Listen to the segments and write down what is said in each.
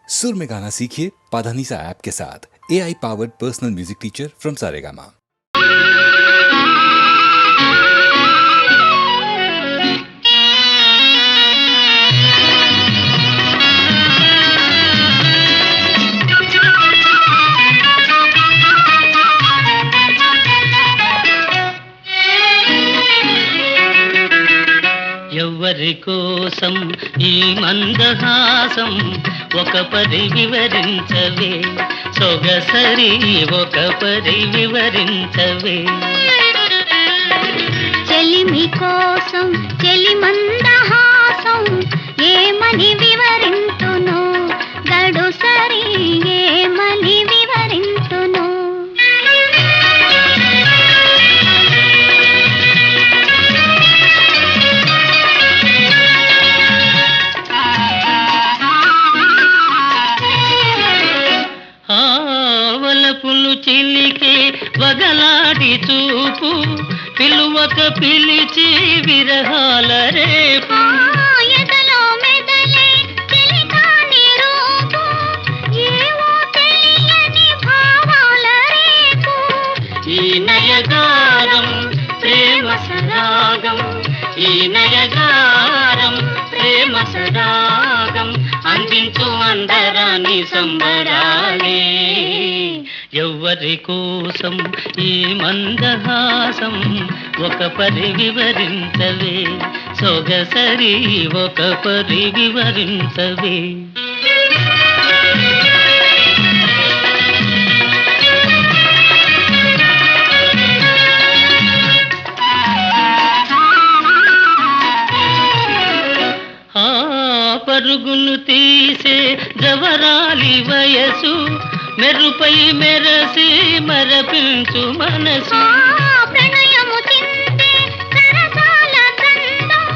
सुर में गाना सीखिए पाधानीसा ऐप के साथ। AI powered personal music teacher from Saregama. ఎవరి కోసం ఈ మందహాసం ఒక పరి వివరించవే సొగసరి ఒక పరి వివరించవే చెలిమి కోసం చెలి మందహాసం ఏమని వివరింతును గడు సరి ఏమని వివరింతును ఆవలపులు చిలికే వగలాడి చూపు పిలువక పిలిచి విరహాల రేపు ఎదలో మెదలే చెలికాని రూపు ఏవో తెలియని భావాల రేపు ఈ నయగారం ప్రేమ సరాగం ఈ నయగారం ప్రేమ సరాగం అందించు అందరాని సంబరాలే ఎవరి కోసం ఈ మందహాసం ఒక పరి వివరించవే సొగసరి ఒక పరి వివరించవే పరుగును తీసే జవరాలి వయసు మెరుపై మెరసి మరపించు మనసు ప్రణయము చిందే సరసాల గంధం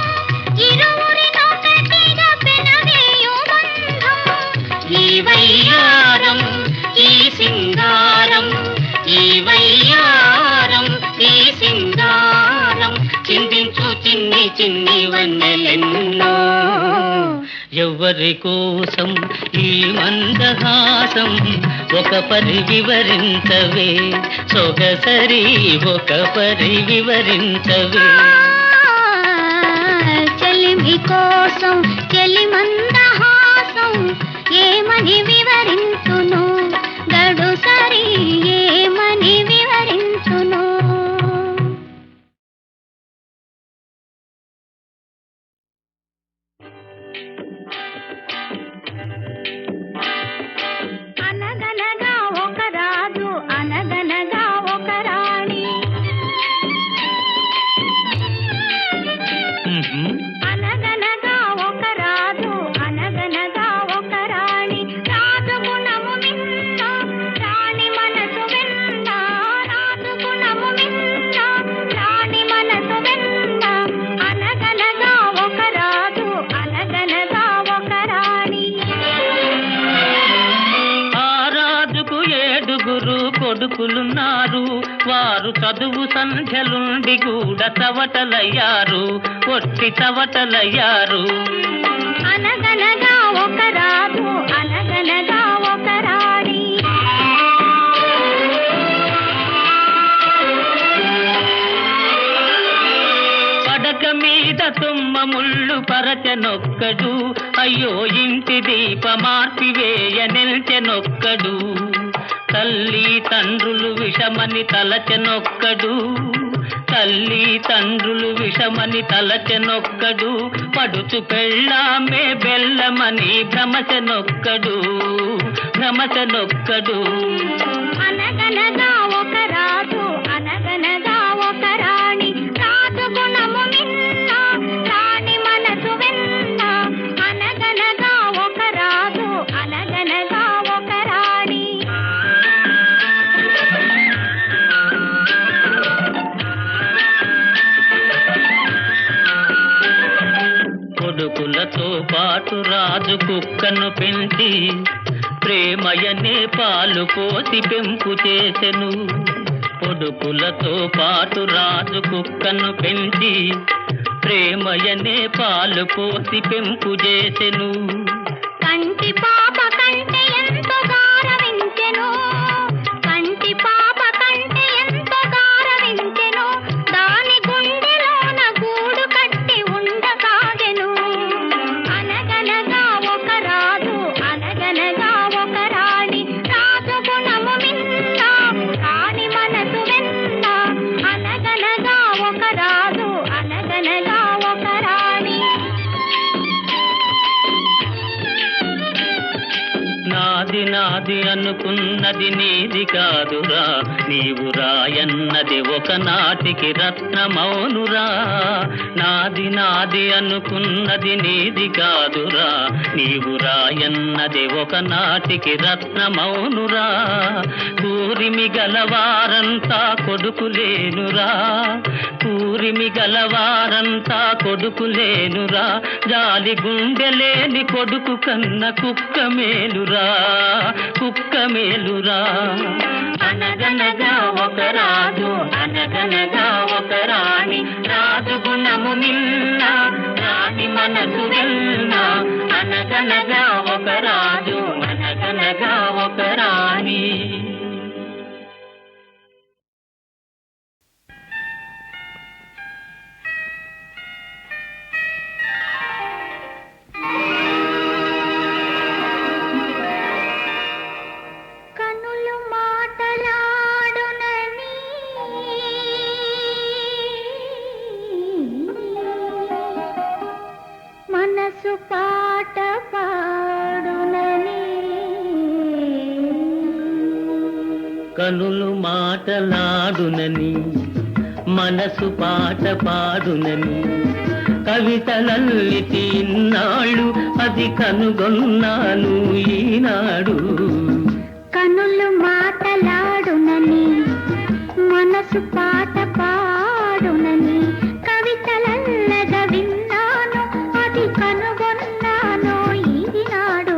ఇరువురినొకటిగా పెనవేయు బంధం ఈ వయ్యారం ఈ సింగారం ఈ వయ్యారం ఈ సింగారం చిందించు చిన్ని చిన్ని వన్నెలెన్నో ఎవరి కోసం ఈ మందహాసం ఒక పరి వివరించవే సొగసరి ఒక పరి వివరించవే చెలిమి కోసం చెలి మందహాసం ఏమని వివరింతును గడు సరి ఏమని వివరింతును అనగనగా ఒక రాజు అనగనగా ఒక రాణి అనగనగా ఒక రాజు అనగనగా ఒక రాణి రాజు గుణము మిన్న రాణి మనసు వెన్న రాజు గుణము మిన్న రాణి మనసు వెన్న అనగనగా ఒక రాజు అనగనగా ఒక రాణి ఆ రాజుకు 7 కొడుకులున్నారు వారు చదువు సంధ్యలుండి కూడా చవటలయ్యారు ఒట్టి చవటలయ్యారు అనగనగా ఒక రాజు అనగనగా ఒక రాణి పడక మీద తుమ్మ ముళ్ళు పరచనొక్కడు అయ్యో ఇంటి దీప మార్పివేయ నిల్చెనొక్కడు తల్లి తండ్రులు విషమని తలచెనొక్కడు తల్లి తండ్రులు విషమని తలచెనొక్కడు పడుచు పెళ్ళామే బెల్లమని భ్రమచెనొక్కడు భ్రమచెనొక్కడు అనగనగా ఒక రాజు అనగనగా ఒక రాణి రాజు గుణము మిన్న రాణి మనసు వెన్న అనగనగా ఒక రాజు అనగనగా ఒక రాణి కొడుకులతో పాటు రాజు కుక్కను పెంచి ప్రేమయనే పాలు పోసి పెంపు చేసెను కొడుకులతో పాటు రాజు కుక్కను పెంచి ప్రేమయనే పాలు పోసి పెంపు చేసెను కంటి పాప కంటి నాది నాది అనుకున్నది నీది కాదురా, నీవు రాయన్నది ఒకనాటికి రత్నమౌనురా. నాది నాది అనుకున్నది నీది కాదురా, నీవు రాయన్నది ఒకనాటికి రత్నమౌనురా. కూరిమి గలవారంతా కొడుకులేనురా, కూరిమి గలవారంతా కొడుకులేనురా. జాలి గుండెలేని కొడుకు కన్న కుక్క మేలురా, కుక్క మేలురా. అనగనగా ఒక రాజు, అనగనగా ఒక రాణి, రాజు గుణము నిన్న, రాణి మనసు వెన్న. అనగనగా ఒక రాజు, అనగనగా ఒక రాణి. కనులు మాటలాడునని మనసు పాట పాడునని. కనులు మాటలాడునని మనసు పాట పాడునని, కవితలల్లితి ఇన్నాళ్ళు అది కనుగొన్నాను ఈనాడు. కనులు మాటలాడునని మనసు పాట పాడునని, కవితలల్లగా విన్నాను అది కనుగొన్నాను ఈనాడు.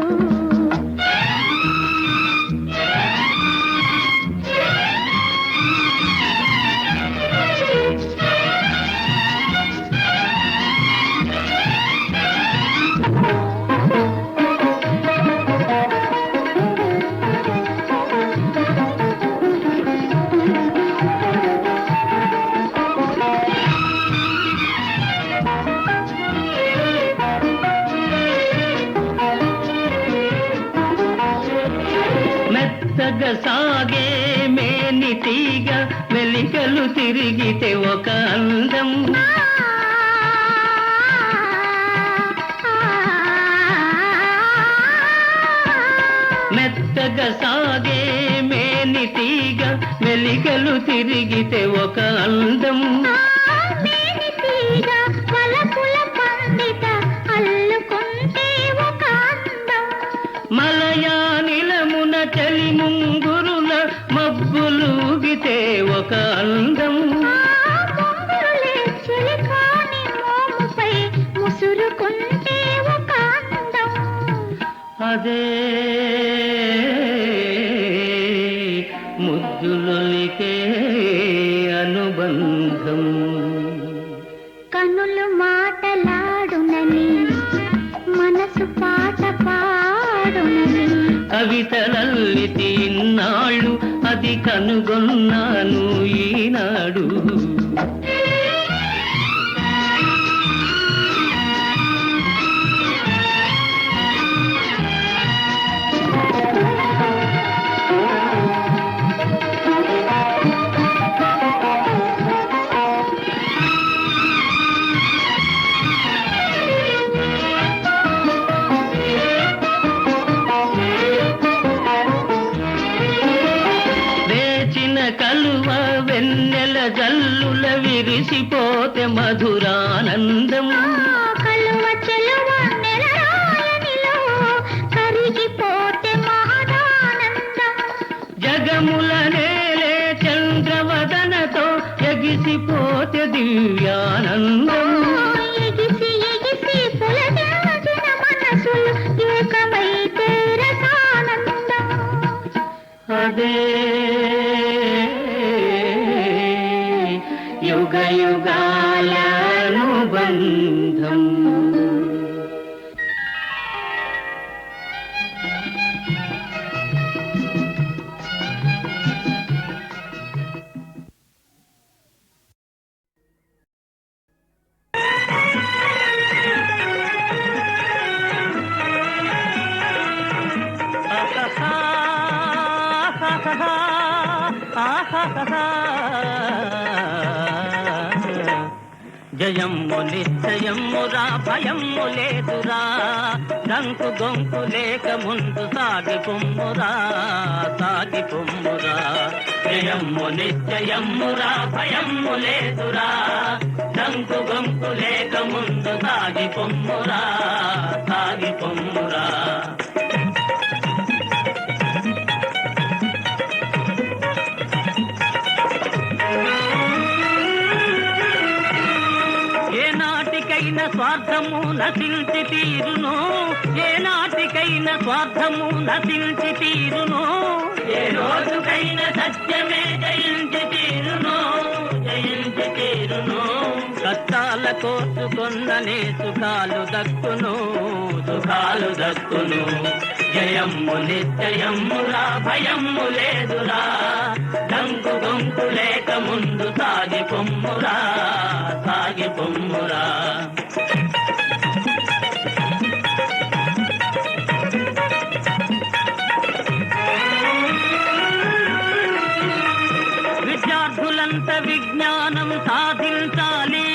మెత్తగా సాగే మేని తీగ మెలికలు తిరిగితే ఒక అందం. మెత్తగా సాగే మేని తీగ మెలికలు తిరిగితే ఒక అందం. మలయానిలమున చలి ముంగురుల మబ్బులూగితే ఒక అందం. అదే ముద్దులొలికే అనుబంధం. కనులు మాటలాడునని మనసు పాట పాడునని, కవితలల్లితి ఇన్నాళ్ళు అది కనుగొన్నాను ఈనాడు. కలువ వెన్నెల జల్లుల విరిసిపోతే మధురానందం. కలువ చెలువ నెలరాయనిలో కరిగిపోతే మహదానందం. జగముల నేలే చంద్రవదనతో ఎగిసిపోతే దివ్యానందం. ఎగిసి ఎగిసి పులకించిన మనసులు ఏకమైతే రసానందం. అదే యుగ యుగాల అనుబంధం. జయమ్ము నిశ్చయమ్మురా భయమ్ము లేదురా డంకు గొంకు లేక ముందు సాగి పొమ్మురా సాగి పొమ్మురా జయమ్ము నిశ్చయమ్మురా భయమ్ము లేదురా డంకు గొంకు లేక ముందు సాగి పొమ్మురా సాగి పొమ్మురా స్వార్థము నశించి తీరును ఏనాటికైనా స్వార్థము నశించి తీరును ఏ రోజుకైనా సత్యమే జయించి తీరును జయించి తీరును కష్టాల కోసుకొన్ననే సుఖాలు దక్కును సుఖాలు దక్కును జయమ్ము నిశ్చయమ్మురా భయమ్ము లేదురా డంకు గొంకు లేక ముందు సాగి పొమ్మురా సాగి పొమ్మురా విద్యార్థులంత విజ్ఞానం సాధించాలి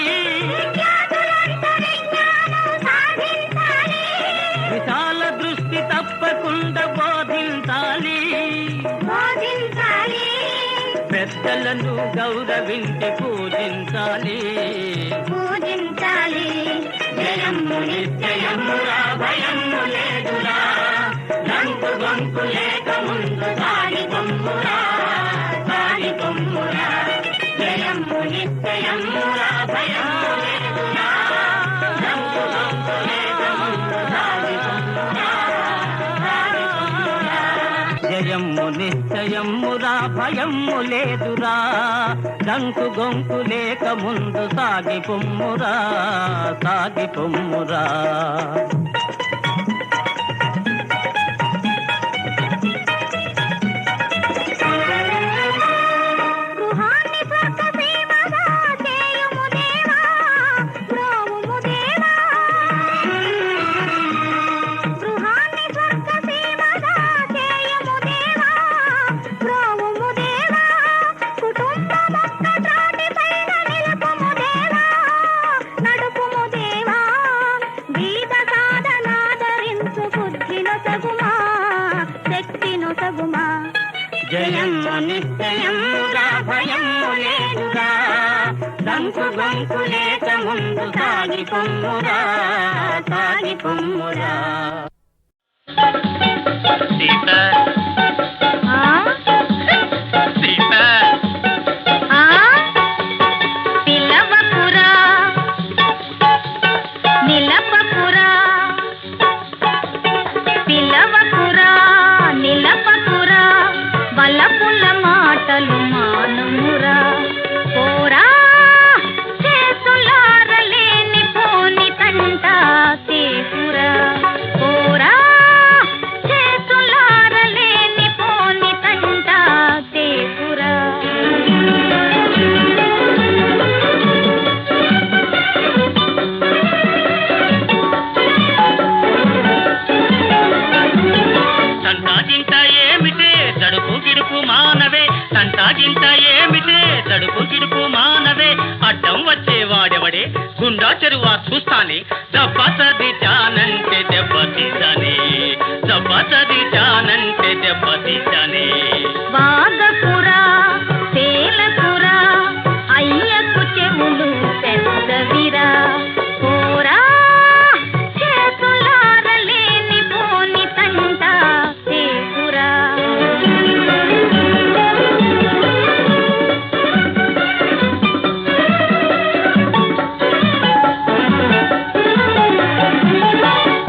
విశాల దృష్టి తప్పకుండా బోధించాలి పెద్దలను గౌరవించి పూజించాలి పూజించాలి జయమ్ము నిశ్చయమ్మురా భయమ్ము లేదురా డంకు గొంకు లేక ముందు సాగి పొమ్మురా సాగి పొమ్మురా జయమ్ము నిశ్చయమ్మురా భయమ్ము లేదురా డంకు గొంకు లేక ముందు సాగి పొమ్మురా సాగి పొమ్మురా జయమ్ము నిశ్చయమ్మురా భయమ్ము లేదురా డంకు గొంకు లేక ముందు సాగి పొమ్మురా సాగి పొమ్మురా జయమ్ము నిశ్చయమ్మురా భయమ్ము లేదురా డంకు గొంకు లేక ముందు సాగి పొమ్మురా సాగి పొమ్మురా సీత సీత పిలవపురా నిలపపురా పిలవపురా నిలపపురా వలపుల మాటలు మానుమురా పోరా చేసులారలేని పోని తంట సేపురా పోరా చేసులారలేని పోని తంట సేపురా సంతాజింత ఏమిటే తడుపు గిడుపు మానవే సంతాజింత ఏమిటే తడుపు గిడుపు మానవే అడ్డం వచ్చేవాడెవడే గుండా చెరువా చూస్తానే దెబ్బతది చానంటే దెబ్బతీసానే దెబ్బతది చానంటే దెబ్బతీసానే వాగపురా తేలపురా అయ్యకు చెవులు పెద్దవిరా పోరా చేసులారలేని పోని తంట సేపురా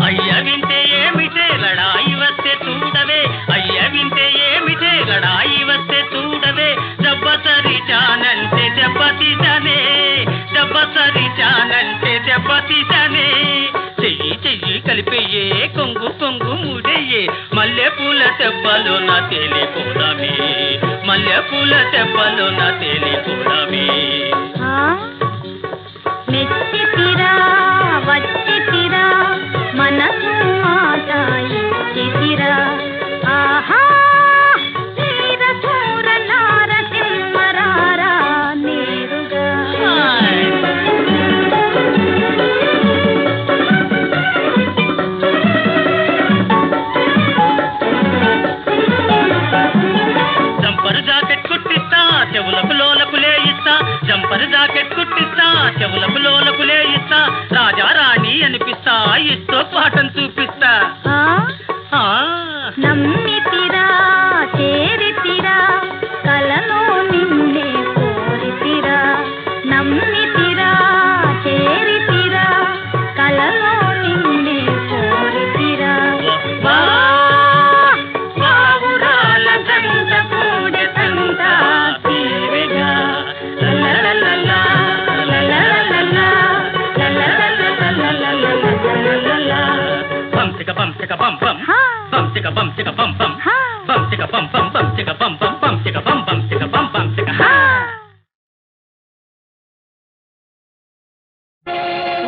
అయ్య వింటే ఏమిటే లడాయి వస్తే చూడవే అయ్య వింటే ఏమిటే లడాయి వస్తే చూడవే దెబ్బతరి చానంటే దెబ్బతీసానే దెబ్బతరి చానంటే దెబ్బతీసానే చెయ్యి చెయ్యి కలిపేయే కొంగు కొంగు ముడయ్యే మల్లె పూల దెబ్బలో నా తేలిపోదామే మల్లె పూల దెబ్బలో నా తేలిపోదామే మెచ్చితిరా వచ్చితిరా మనసు మాట ఇచ్చితిరా ఆహా తీర చూర నారసింహరారా నేరుగా జాకెట్ కుట్టిస్తా, చెవులకు లోలకులే ఇస్తా, రాజా రాణి అనిపిస్తా, ఇస్తో పాఠం చూపిస్తా. ఆ నమ్మితిరా చేరితిరా కలలో నిన్నే కోరితిరా, నమ్మితిరా చేరితిరా కలలో నిన్నే కోరితిరా. వావురాల గంట కూడె తంట తీరిగా లలలలలా లలలలలా లలలలలా బంసిక బంసిక బం బం బంసిక బంసిక బం బం బంసిక బం బం బంసిక బం బం బంసిక బం బంసిక బం బంసిక.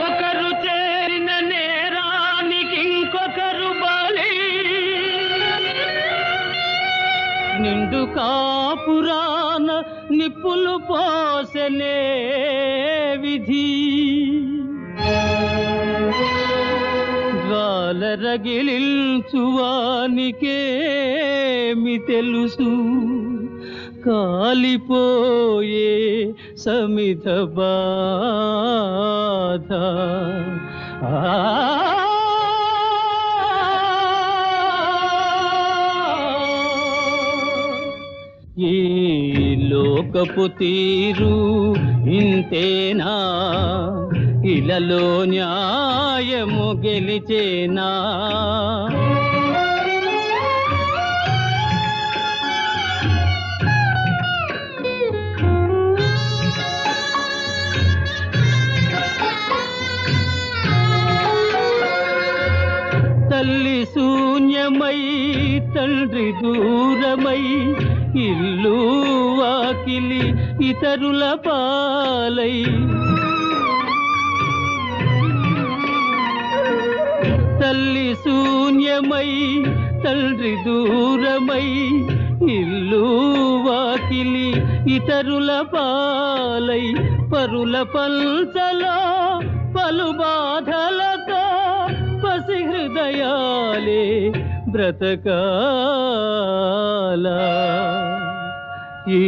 ఒకరు చేరిన నేరానికి ఇంకొకరు బలి, నిండు కాపురాన నిప్పులు పోసెనే విధి, రగిలించువానికేమి తెలుసు కాలిపోయే సమిత బాధ. ఈ లోకపు తీరు ఇంతేనా, ఇలలో న్యాయము గెలిచేనా? తల్లి శూన్యమై తండ్రి దూరమై ఇల్లు వాకిలి ఇతరుల పాలై, తల్లి శూన్యమై తండ్రి దూరమై ఇల్లు వాకిలి ఇతరుల పాలై, పరుల పంచలో పలు బాధలతో పసి హృదయాలే బ్రతకాల. ఈ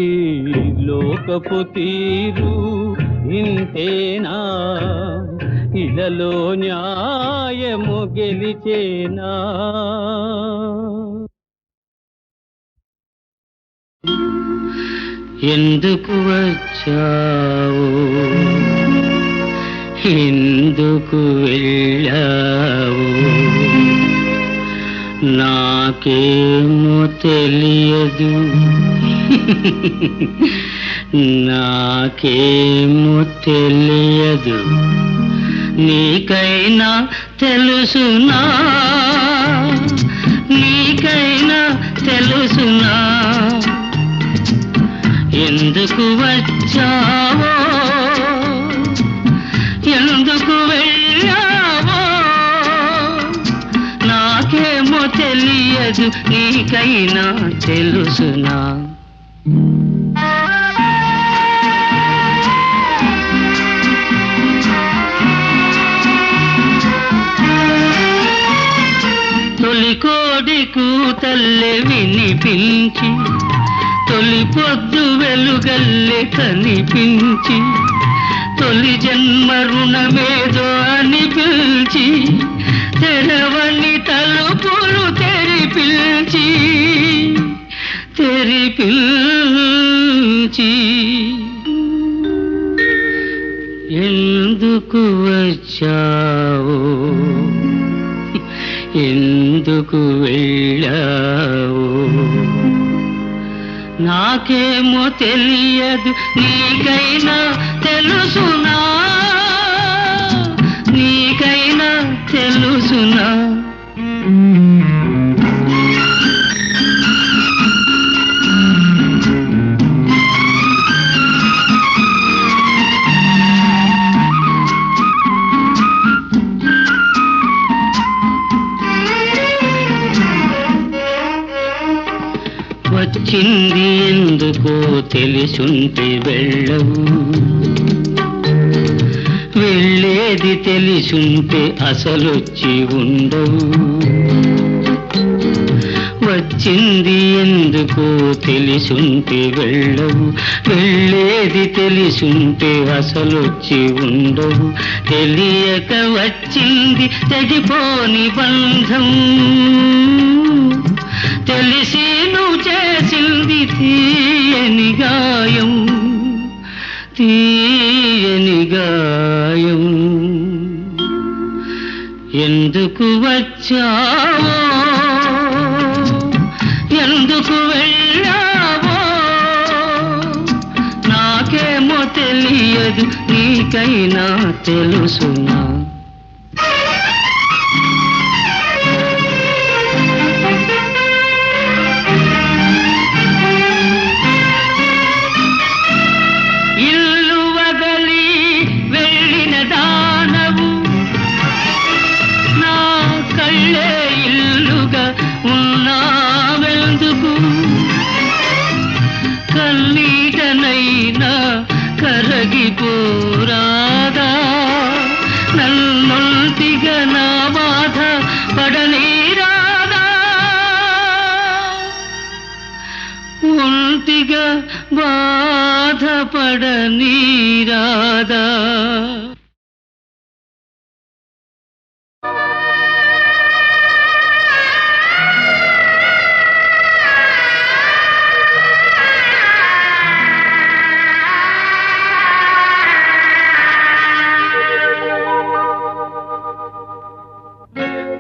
లోకపు తీరు ఇంతేనా, ఇలలో న్యాయము గెలిచేనా? ఎందుకు వచ్చావు, ఎందుకు వెళ్ళావు, నాకేమో తెలియదు, నాకేమో తెలియదు. నీకైనా తెలుసునా, నీకైనా తెలుసునా, ఎందుకు వచ్చావో, ఎందుకు వెళ్ళావో, నాకేమో తెలియదు, నీకైనా తెలుసునా? తొలి కోడి కూతల్లె వినిపించి, తొలి పొద్దు వెలుగల్లె కనిపించి, తొలి జన్మ రుణమేదో అని పిలిచి, తెరవని తలుపులు తెరిపిల్చి, తెరిపిల్చి, ఎందుకు వచ్చావు, ఎందుకు వెళ్ళావు, నాకేమో తెలియదు, నీకైనా తెలుసునా, నీకైనా తెలుసునా? వచ్చింది ఎందుకో తెలిసుంటే వెళ్ళవు, వెళ్ళేది తెలిసుంటే అసలొచ్చి ఉండవు. వచ్చింది ఎందుకో తెలిసుంటే వెళ్ళవు, వెళ్ళేది తెలిసుంటే అసలొచ్చి ఉండవు. తెలియక వచ్చింది తెగిపోని బంధం, తెలిసి నువ్వు చేసింది తీయని గాయం, తీయని గాయం. ఎందుకు వచ్చావో, ఎందుకు వెళ్ళావో, నాకేమో తెలియదు, నీకైనా తెలుసునా? ఇల్లు వదలి వెళ్ళిన దానవు, నా కళ్ళే ఇల్లుగా ఉన్నావెందుకు? కన్నీటనైనా కరగిపోరాదా, నన్నొల్తిగా నా బాధ పడనీరాదా, ఒంటిగా బాధపడనీరాదా?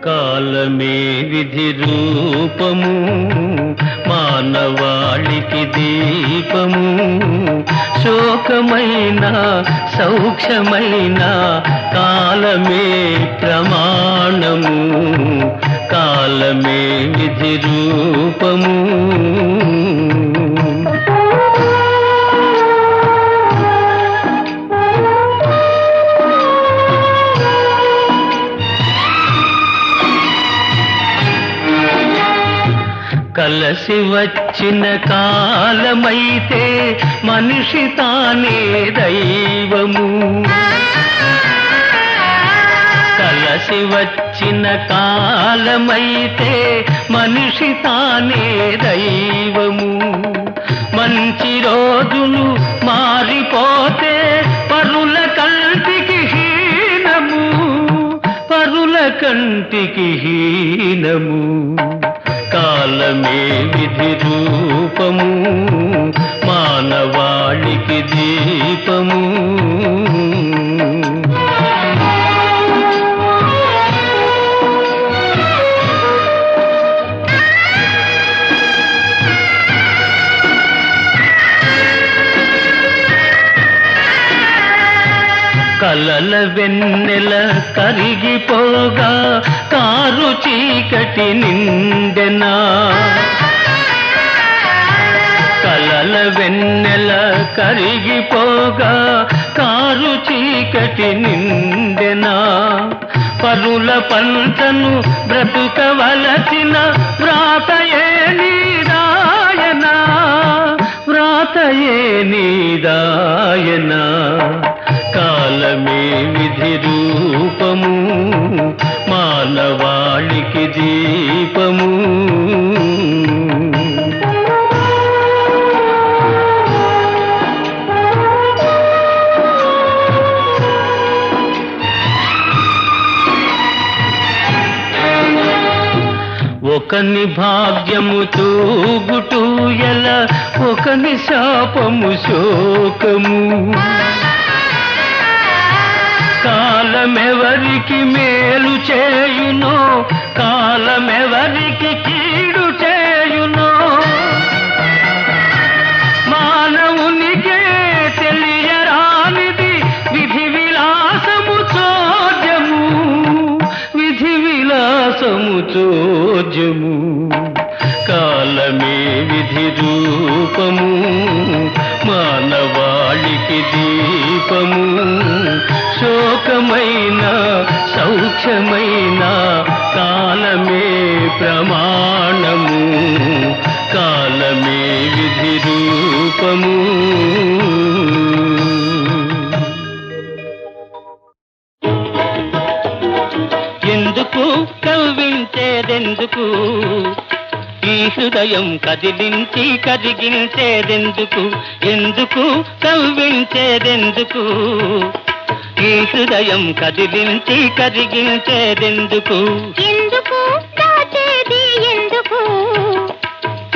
కాలమే విధి రూపము, మానవాళికి దీపము. శోకమైన సౌఖ్యమైన కాలమే ప్రమాణము, కాలమే విధి రూపము. కలసి వచ్చిన కాలమైతే మనిషి తానే దైవము, కలసి వచ్చిన కాలమైతే మనిషి తానే దైవము. మంచి రోజులు మారిపోతే పరుల కంటికి హీనము, పరుల కంటికి హీనము. కాలమే విధి రూపము, మానవాళికి దీపము. కలల వెన్నెల కరిగిపోగా కారు చీకటి నిండెనా, కలల వెన్నెల కరిగిపోగా కారు చీకటి నిండెనా. పరుల పంటను బ్రతుకవలసిన వ్రాతయే నీదాయనా, వ్రాతయే నీదాయనా. కాలమే విధి రూపము, మానవాళికి దీపము. ఒకని భాగ్యము తూగుటూ ఎలా, ఒకని శాపము శోకము. కాలమెవరికి మేలు చేయునో, కాలమెవరికి కీడు చేయునో, మానవునికే తెలియరానిది విధి విలాసము చోద్యము, విధి విలాసము చోద్యము. కాలమే విధి రూపము, మానవాళికి దీపము. శోకమైన సౌఖ్యమైన కాలమే ప్రమాణము, కాలమే విధి రూపము. ఎందుకు కవ్వించేదెందుకు, ఈ హృదయం కదిలించి కరిగించేదెందుకు, ఎందుకు కవ్వించేదెందుకు, ఈ హృదయం కదిలించి కరిగించేదెందుకు, ఎందుకు దాచేది ఎందుకు,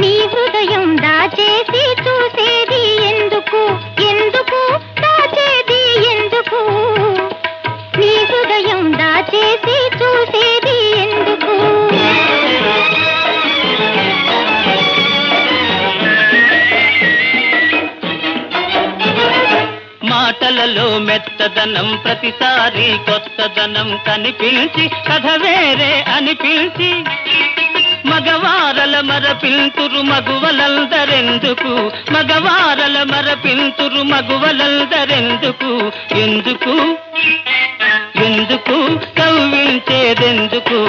నీ హృదయం దాచేసి చూసేది ఎందుకు, ఎందుకు దాచేది ఎందుకు, నీ హృదయం దాచేసి చూసేది ఎందుకు. మాటలలో మెత్తదనం ప్రతిసారి కొత్తదనం కనిపించి కథ వేరే అనిపించి మగవారల మరపింతురు మగువలందరెందుకు, మగవారల మరపింతురు మగువలందరెందుకు, ఎందుకు ఎందుకు కవ్వించేదెందుకు,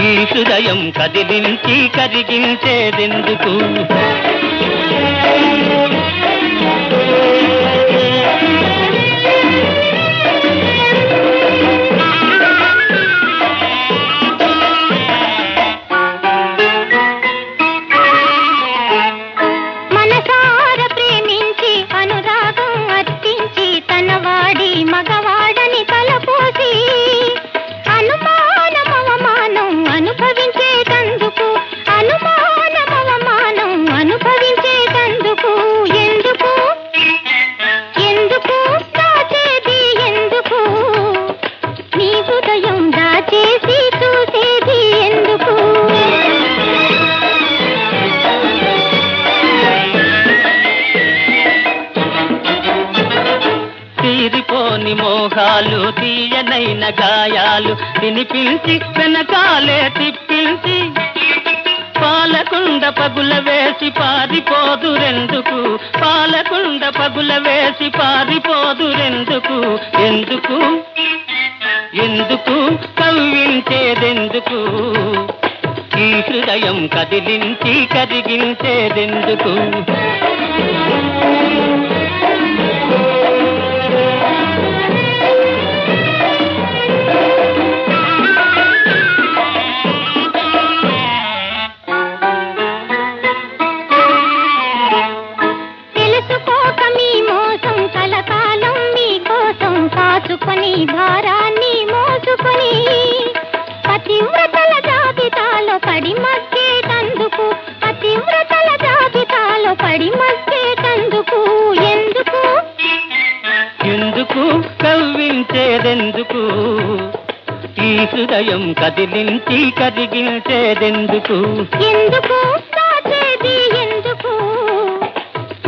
ఈ హృదయం కదిలించి కరిగించేదెందుకు. మనసార ప్రేమించి అనురాగం అర్పించి తనవాడి మగవాడని తలపోసి అనుమానం అవమానం అనుభవించేటందుకు, అనుమానం అవమానం అనుభవించేటందుకు, ఎందుకు ఎందుకు దాచేది ఎందుకు, నీ హృదయం దాచేసి చూసేది ఎందుకు. తీరిపోని మోహాలు తీయనైన గాయాలు తినిపించి వెనకాలే తిప్పించి పాలకుండ పగుల వేసి పారిపోదురెందుకు, పాలకుండ పగుల వేసి పారిపోదురెందుకు, ఎందుకు ఎందుకు కవ్వించేదెందుకు, ఈ హృదయం కదిలించి కరిగించేదెందుకు. తెలుసుకోక మీ మోసం కలకాలం మీకోసం కాచుకొని భారాన్ని మోసుకొని పతివ్రతల జాబితాలో పడి మగ్గేటందుకు, పతివ్రతల జాబితాలో పడి మగ్గేటందుకు, ఎందుకు ఎందుకు కవ్వించేదెందుకు, ఈ హృదయం కదిలించి కరిగించేదెందుకు, ఎందుకు దాచేది ఎందుకు,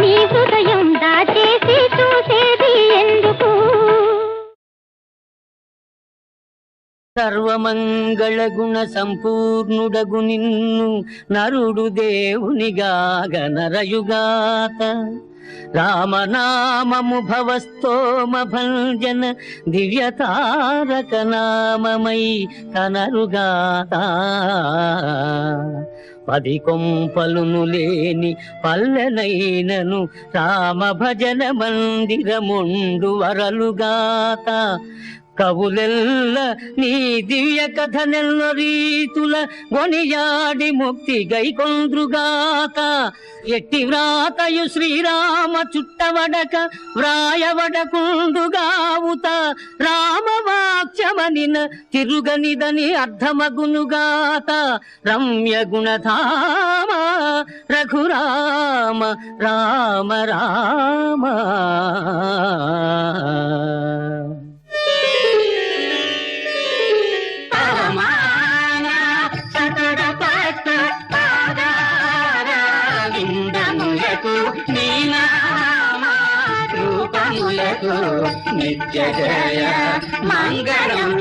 నీ హృదయం దాచేసి చూసేది ఎందుకు. సర్వమంగళ గుణ సంపూర్ణుడగు నిన్ను నరుడు దేవునిగాగ నరయుగాత, రామనామము భవస్తోమ భంజన దివ్యతారక నామమై కనరుగాత. 10 కొంపలును లేని పల్లెనైనను రామ భజన మందిరముండు వరలుగాత. కవులెల్ల నీ దివ్య కథనెల్ల రీతుల గొనియాడి ముక్తి గైకొంద్రుగాక. ఎట్టి వ్రాతయు శ్రీరామ చుట్టవడక వ్రాయవడకుండుగావుత, రామవాక్యమనిన తిరుగనిదని అర్థమగునుగాత. రమ్య గుణధామ రఘురామ రామ రామ. నిత్య జయ మంగళం.